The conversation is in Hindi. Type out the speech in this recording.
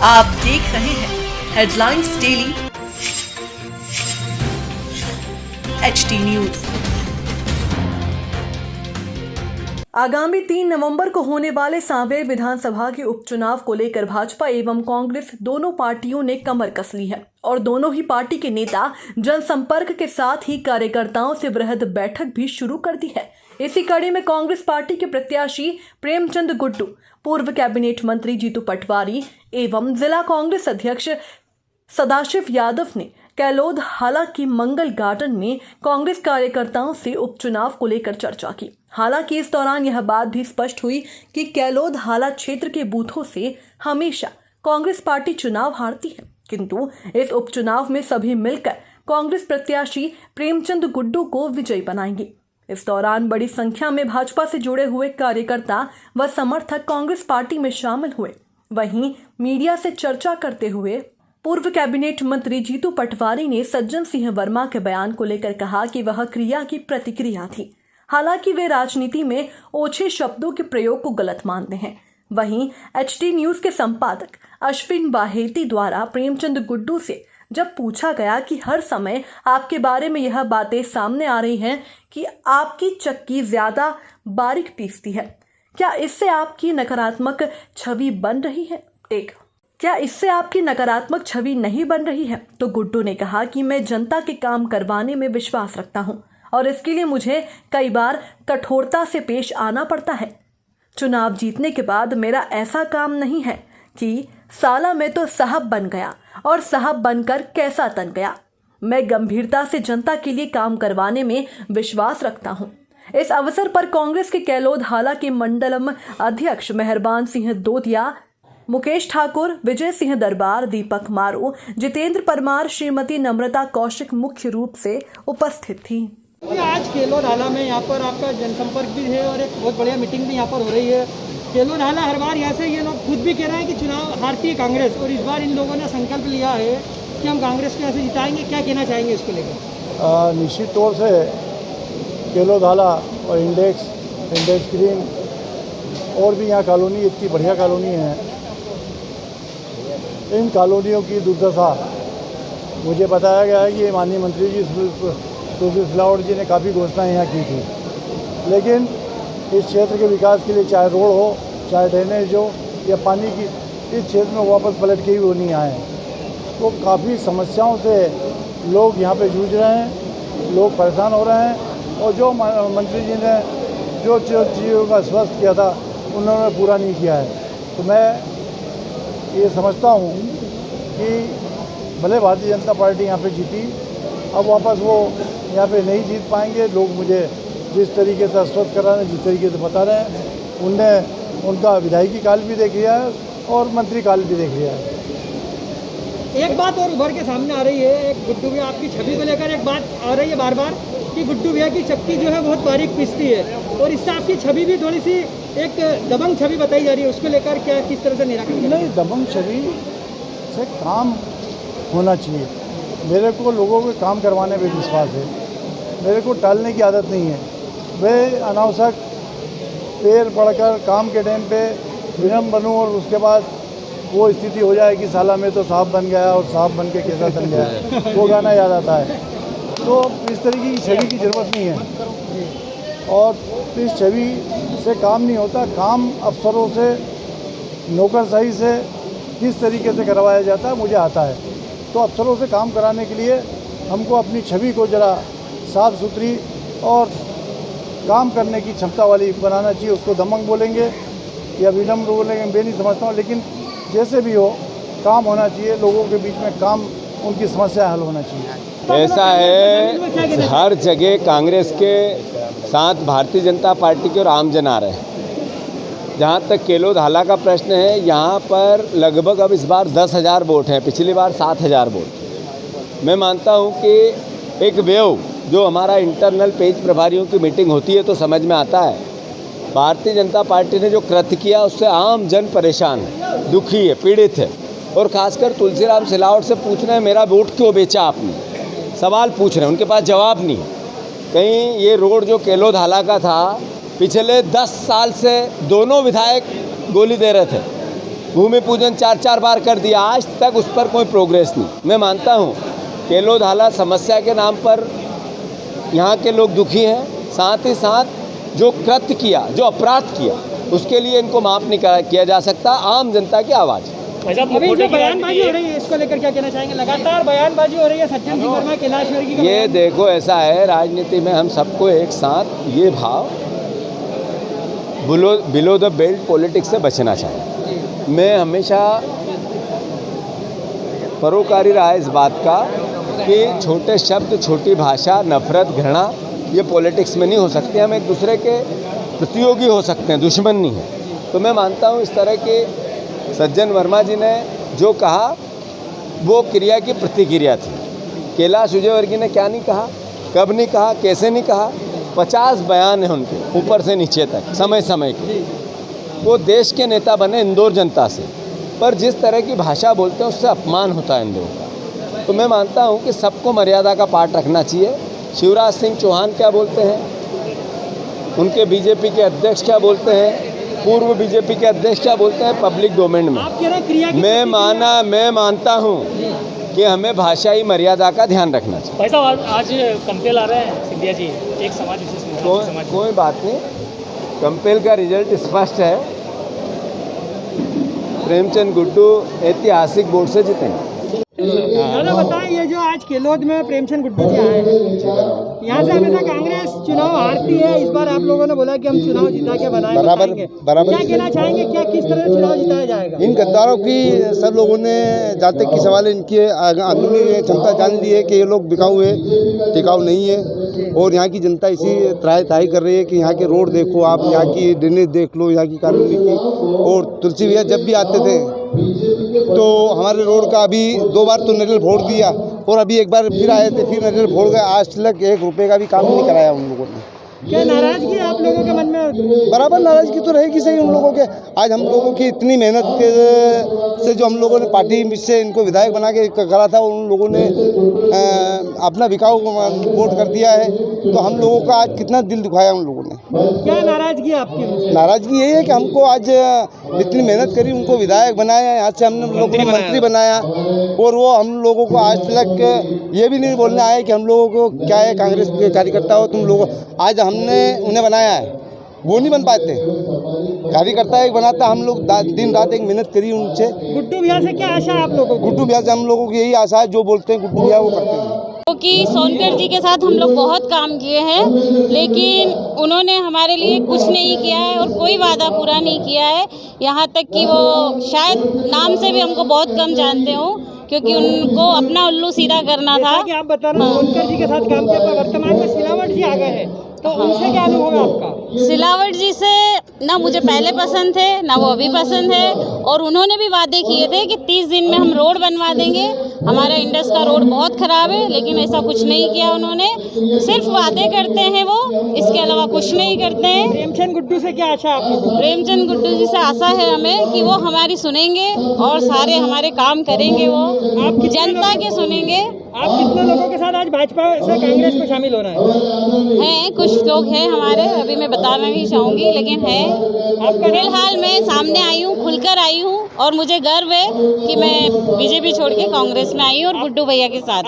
आप देख रहे हैं हेडलाइंस डेली एचटी न्यूज। आगामी 3 नवंबर को होने वाले सांवेर विधानसभा के उपचुनाव को लेकर भाजपा एवं कांग्रेस दोनों पार्टियों ने कमर कस ली है और दोनों ही पार्टी के नेता जनसंपर्क के साथ ही कार्यकर्ताओं से वृहद बैठक भी शुरू कर दी है। इसी कड़ी में कांग्रेस पार्टी के प्रत्याशी प्रेमचंद गुड्डू, पूर्व कैबिनेट मंत्री जीतू पटवारी एवं जिला कांग्रेस अध्यक्ष सदाशिव यादव ने कैलोद हाला की मंगल गार्डन में कांग्रेस कार्यकर्ताओं से उपचुनाव को लेकर चर्चा की। हालांकि इस दौरान यह बात भी स्पष्ट हुई कि कैलोद हाला क्षेत्र के बूथों से हमेशा कांग्रेस पार्टी चुनाव हारती है, किंतु इस उपचुनाव में सभी मिलकर कांग्रेस प्रत्याशी प्रेमचंद गुड्डू को विजयी बनाएंगे। इस दौरान बड़ी संख्या में भाजपा से जुड़े हुए कार्यकर्ता व समर्थक कांग्रेस पार्टी में शामिल हुए। वहीं मीडिया से चर्चा करते हुए पूर्व कैबिनेट मंत्री जीतू पटवारी ने सज्जन सिंह वर्मा के बयान को लेकर कहा कि वह क्रिया की प्रतिक्रिया थी। हालांकि वे राजनीति में ओछे शब्दों के प्रयोग को गलत मानते हैं। वहीं एचटी न्यूज के संपादक अश्विन बाहेती द्वारा प्रेमचंद गुड्डू से जब पूछा गया कि हर समय आपके बारे में यह बातें सामने आ रही हैं कि आपकी चक्की ज्यादा बारीक पीसती है, क्या इससे आपकी नकारात्मक छवि बन रही है? क्या इससे आपकी नकारात्मक छवि नहीं बन रही है? तो गुड्डू ने कहा कि मैं जनता के काम करवाने में विश्वास रखता हूं और इसके लिए मुझे कई बार कठोरता से पेश आना पड़ता है। चुनाव जीतने के बाद मेरा ऐसा काम नहीं है कि साला मैं तो साहब बन गया और साहब बनकर कैसा तन गया। मैं गंभीरता से जनता के लिए काम करवाने में विश्वास रखता हूं। इस अवसर पर कांग्रेस के कैलोद हाला के मंडलम अध्यक्ष मेहरबान सिंह दोदिया, मुकेश ठाकुर, विजय सिंह दरबार, दीपक मारू, जितेंद्र परमार, श्रीमती नम्रता कौशिक मुख्य रूप से उपस्थित थी। आज कैलोद हाला में यहाँ पर आपका जनसंपर्क भी है और एक बहुत बढ़िया मीटिंग भी यहाँ पर हो रही है। कैलोद हाला हर बार यहाँ से ये लोग खुद भी कह रहे हैं कि चुनाव हारती है कांग्रेस, और इस बार इन लोगों ने संकल्प लिया है कि हम कांग्रेस को यहाँ से जिताएंगे। क्या कहना चाहेंगे इसको लेकर? निश्चित तौर से कैलोद हाला और इंडेक्स ग्रीन और भी यहाँ कॉलोनी इतनी बढ़िया कॉलोनी है, इन कॉलोनियों की दुर्दशा मुझे बताया गया है कि माननीय मंत्री जी तुलसी सिलावट जी ने काफ़ी घोषणाएँ यहाँ की थी, लेकिन इस क्षेत्र के विकास के लिए चाहे रोड हो, चाहे ड्रेनेज हो या पानी की, इस क्षेत्र में वापस पलट के ही वो नहीं आए। तो काफ़ी समस्याओं से लोग यहाँ पे जूझ रहे हैं, लोग परेशान हो रहे हैं और जो मंत्री जी ने जो चीज़ों का आश्वस्त किया था उन्होंने पूरा नहीं किया है। तो मैं ये समझता हूँ कि भले भारतीय जनता पार्टी यहाँ पे जीती, अब वापस वो यहाँ पे नहीं जीत पाएंगे। लोग मुझे जिस तरीके से आश्वस्त कर रहे हैं, जिस तरीके से बता रहे हैं, उनने उनका विधायकी काल भी देख लिया है और मंत्री काल भी देख लिया है। एक बात और उभर के सामने आ रही है, एक गुड्डू भैया आपकी छवि को लेकर एक बात आ रही है बार बार कि गुड्डू भैया की चक्की जो है बहुत बारीक पिसती है, और इससे आपकी छवि भी थोड़ी सी एक दबंग छवि बताई जा रही है। उसको लेकर क्या किस तरह से निराकरण? नहीं, दबंग छवि से काम होना चाहिए। मेरे को लोगों को काम करवाने पे विश्वास है, मेरे को टालने की आदत नहीं है। वे अनावश्यक पैर पड़कर काम के टाइम पे विनम्र बनूं और उसके बाद वो स्थिति हो जाए कि साला में तो साहब बन गया और साहब बन के कैसा बन गया, वो गाना याद आता है। तो इस तरीके की छवि की ज़रूरत नहीं है और इस छवि से काम नहीं होता। काम अफसरों से, नौकरशाही से किस तरीके से करवाया जाता है मुझे आता है। तो अफसरों से काम कराने के लिए हमको अपनी छवि को ज़रा साफ़ सुथरी और काम करने की क्षमता वाली बनाना चाहिए। उसको दमंग बोलेंगे या विनम्र बोलेंगे, मैं नहीं समझता हूँ, लेकिन जैसे भी हो काम होना चाहिए। लोगों के बीच में काम, उनकी समस्या हल होना चाहिए। ऐसा है, हर जगह कांग्रेस के साथ भारतीय जनता पार्टी के और आमजन आ रहे हैं। जहाँ तक कैलोद हाला का प्रश्न है, यहाँ पर लगभग अब इस बार 10,000 वोट हैं, पिछली बार 7,000 वोट। मैं मानता हूँ कि एक वेव जो हमारा इंटरनल पेज प्रभारियों की मीटिंग होती है तो समझ में आता है, भारतीय जनता पार्टी ने जो कृत्य किया उससे आम जन परेशान है, दुखी है, पीड़ित है। और खासकर तुलसीराम सिलावट से पूछ रहे हैं मेरा वोट क्यों बेचा आपने, सवाल पूछ रहे हैं, उनके पास जवाब नहीं। कहीं ये रोड जो कैलोद हाला का था, पिछले 10 साल से दोनों विधायक गोली दे रहे थे भूमि पूजन 4-4 बार कर दिया, आज तक उस पर कोई प्रोग्रेस नहीं। मैं मानता हूँ केलोधाला समस्या के नाम पर यहाँ के लोग दुखी हैं, साथ ही साथ जो कृत्य किया, जो अपराध किया, उसके लिए इनको माफ़ नहीं किया जा सकता। आम जनता की आवाज़। अभी जो बयानबाजी हो रही है इसको लेकर क्या कहना चाहेंगे? लगातार बयानबाजी हो रही है सज्जन सिंह वर्मा, कैलाश विर्की का ये बयान। देखो, ऐसा है राजनीति में हम सबको एक साथ ये भाव बिलो द बेल्ट पॉलिटिक्स से बचना चाहिए। मैं हमेशा परोकारी रहा इस बात का कि छोटे शब्द, छोटी भाषा, नफरत, घृणा ये पॉलिटिक्स में नहीं हो सकती। हम एक दूसरे के प्रतियोगी हो सकते हैं, दुश्मन नहीं है। तो मैं मानता हूँ इस तरह के सज्जन वर्मा जी ने जो कहा वो क्रिया की प्रतिक्रिया थी। कैलाश विजयवर्गीय ने क्या नहीं कहा, कब नहीं कहा, कैसे नहीं कहा, 50 बयान हैं उनके ऊपर से नीचे तक, समय समय के। वो देश के नेता बने इंदौर जनता से, पर जिस तरह की भाषा बोलते हैं उससे अपमान होता है इंदौर का। तो मैं मानता हूँ कि सबको मर्यादा का पाठ रखना चाहिए। शिवराज सिंह चौहान क्या बोलते हैं, उनके बीजेपी के अध्यक्ष क्या बोलते हैं, पूर्व बीजेपी के अध्यक्ष क्या बोलते हैं, पब्लिक डोमेन में। आप कह रहे हैं क्रिया की मैं मानता हूँ कि हमें भाषाई मर्यादा का ध्यान रखना चाहिए। भाई साहब आज कंपेल आ रहे हैं सिंधिया जी, एक समाज विशेष कोई बात नहीं, कंपेल का रिजल्ट स्पष्ट है। प्रेमचंद गुड्डू ऐतिहासिक वोट से जीतेंगे। दादा बताएं, ये जो आज केलोद में प्रेमचंद गुड्डू जी आए हैं, यहाँ से हमेशा कांग्रेस चुनाव हारती है। इस बार आप लोगों ने बोला कि हम चुनाव जिता के बनाएंगे, बराबर। क्या कहना चाहेंगे, क्या किस तरह से चुनाव जिताया जाएगा? इन गद्दारों की सब लोगों ने, जहाँ तक की सवाल है, इनकी अंदरूनी क्षमता जान ली है कि ये लोग बिकाऊ है, टिकाऊ नहीं है। और यहाँ की जनता इसी त्राही कर रही है कि यहाँ के रोड देखो आप, यहाँ की ड्रेनेज देख लो, यहाँ की कॉलोनी की। और तुलसी भैया जब भी आते थे तो हमारे रोड का अभी 2 बार तो नरियल फोड़ दिया, और अभी एक बार फिर आए थे, फिर नरियल फोड़ गए। आज तक 1 रुपये का भी काम नहीं कराया उन लोगों ने। क्या नाराजगी है आप लोगों के मन में? बराबर नाराजगी तो रहेगी सही उन लोगों के। आज हम लोगों की इतनी मेहनत से जो हम लोगों ने पार्टी से इनको विधायक बना के करा था, उन लोगों ने अपना बिकाऊ वोट कर दिया है। तो हम लोगों का आज कितना दिल दुखाया उन लोगों ने। क्या नाराजगी है आपकी? नाराजगी यही है कि हमको आज इतनी मेहनत करी, उनको विधायक बनाया, यहाँ से हमने लोगों ने मंत्री बनाया, और वो हम लोगों को आज तक ये भी नहीं बोलना है कि हम लोगों को क्या है, कांग्रेस के कार्यकर्ता हो तुम लोग। आज हमने उन्हें बनाया है, वो नहीं बन पाते। कार्यकर्ता एक बनाता, हम लोग दिन रात एक मेहनत करी उनसे। गुड्डू भैया से क्या आशा है आप लोगों को? गुड्डू भैया से हम लोगों की यही आशा है, जो बोलते हैं गुड्डू भैया वो करते हैं। क्योंकि सोनकर जी के साथ हम लोग बहुत काम किए हैं, लेकिन उन्होंने हमारे लिए कुछ नहीं किया है और कोई वादा पूरा नहीं किया है। यहाँ तक कि वो शायद नाम से भी हमको बहुत कम जानते हो, क्योंकि उनको अपना उल्लू सीधा करना था। कि आप बता रहे हो सोनकर जी के साथ काम किया, वर्तमान में सिलावट जी आ गए हैं, तो उनसे क्या अनुभव है आपका? सिलावट जी से ना मुझे पहले पसंद थे, ना वो अभी पसंद है। और उन्होंने भी वादे किए थे कि 30 दिन में हम रोड बनवा देंगे। हमारा इंडस का रोड बहुत ख़राब है, लेकिन ऐसा कुछ नहीं किया उन्होंने। सिर्फ वादे करते हैं वो, इसके अलावा कुछ नहीं करते हैं। प्रेमचंद गुड्डू से क्या आशा है आपको? प्रेमचंद गुड्डू जी से आशा है हमें कि वो हमारी सुनेंगे और सारे हमारे काम करेंगे। वो आप जनता के सुनेंगे। आप कितने लोगों के साथ आज भाजपा से कांग्रेस में शामिल हो रहे हैं? कुछ लोग हैं हमारे, अभी मैं बताना नहीं चाहूँगी, लेकिन हैं। फिलहाल मैं सामने आई हूँ, खुलकर आई हूँ, और मुझे गर्व है कि मैं बीजेपी छोड़ के कांग्रेस में आई हूँ और गुड्डू भैया के साथ।